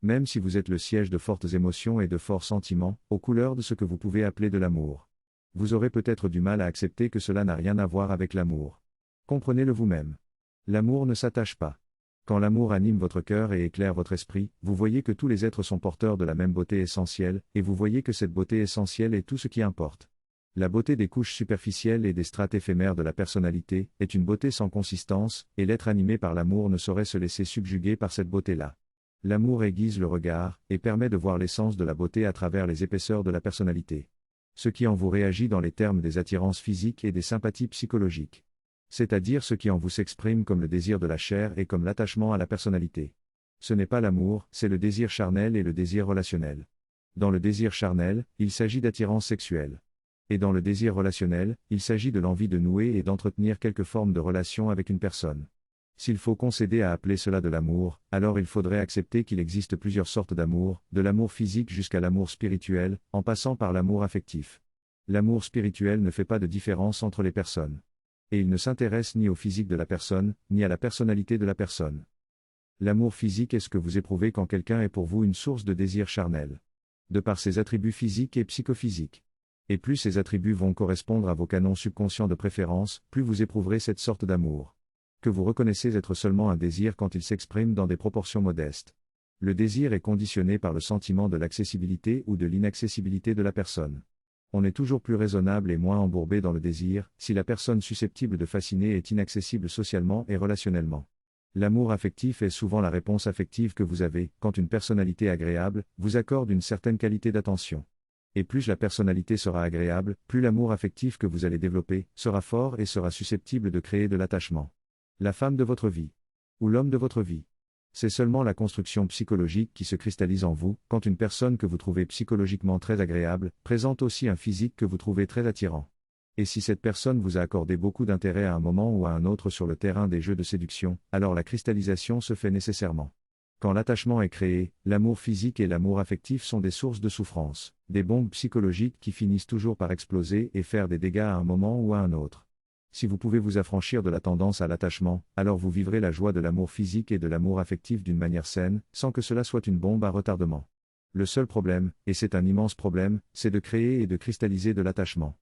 Même si vous êtes le siège de fortes émotions et de forts sentiments, aux couleurs de ce que vous pouvez appeler de l'amour. Vous aurez peut-être du mal à accepter que cela n'a rien à voir avec l'amour. Comprenez-le vous-même. L'amour ne s'attache pas. Quand l'amour anime votre cœur et éclaire votre esprit, vous voyez que tous les êtres sont porteurs de la même beauté essentielle, et vous voyez que cette beauté essentielle est tout ce qui importe. La beauté des couches superficielles et des strates éphémères de la personnalité est une beauté sans consistance, et l'être animé par l'amour ne saurait se laisser subjuguer par cette beauté-là. L'amour aiguise le regard, et permet de voir l'essence de la beauté à travers les épaisseurs de la personnalité. Ce qui en vous réagit dans les termes des attirances physiques et des sympathies psychologiques. C'est-à-dire ce qui en vous s'exprime comme le désir de la chair et comme l'attachement à la personnalité. Ce n'est pas l'amour, c'est le désir charnel et le désir relationnel. Dans le désir charnel, il s'agit d'attirance sexuelle. Et dans le désir relationnel, il s'agit de l'envie de nouer et d'entretenir quelque forme de relation avec une personne. S'il faut concéder à appeler cela de l'amour, alors il faudrait accepter qu'il existe plusieurs sortes d'amour, de l'amour physique jusqu'à l'amour spirituel, en passant par l'amour affectif. L'amour spirituel ne fait pas de différence entre les personnes. Et il ne s'intéresse ni au physique de la personne, ni à la personnalité de la personne. L'amour physique est ce que vous éprouvez quand quelqu'un est pour vous une source de désir charnel. De par ses attributs physiques et psychophysiques. Et plus ces attributs vont correspondre à vos canons subconscients de préférence, plus vous éprouverez cette sorte d'amour. Que vous reconnaissez être seulement un désir quand il s'exprime dans des proportions modestes. Le désir est conditionné par le sentiment de l'accessibilité ou de l'inaccessibilité de la personne. On est toujours plus raisonnable et moins embourbé dans le désir, si la personne susceptible de fasciner est inaccessible socialement et relationnellement. L'amour affectif est souvent la réponse affective que vous avez, quand une personnalité agréable vous accorde une certaine qualité d'attention. Et plus la personnalité sera agréable, plus l'amour affectif que vous allez développer sera fort et sera susceptible de créer de l'attachement. La femme de votre vie. Ou l'homme de votre vie. C'est seulement la construction psychologique qui se cristallise en vous, quand une personne que vous trouvez psychologiquement très agréable, présente aussi un physique que vous trouvez très attirant. Et si cette personne vous a accordé beaucoup d'intérêt à un moment ou à un autre sur le terrain des jeux de séduction, alors la cristallisation se fait nécessairement. Quand l'attachement est créé, l'amour physique et l'amour affectif sont des sources de souffrance, des bombes psychologiques qui finissent toujours par exploser et faire des dégâts à un moment ou à un autre. Si vous pouvez vous affranchir de la tendance à l'attachement, alors vous vivrez la joie de l'amour physique et de l'amour affectif d'une manière saine, sans que cela soit une bombe à retardement. Le seul problème, et c'est un immense problème, c'est de créer et de cristalliser de l'attachement.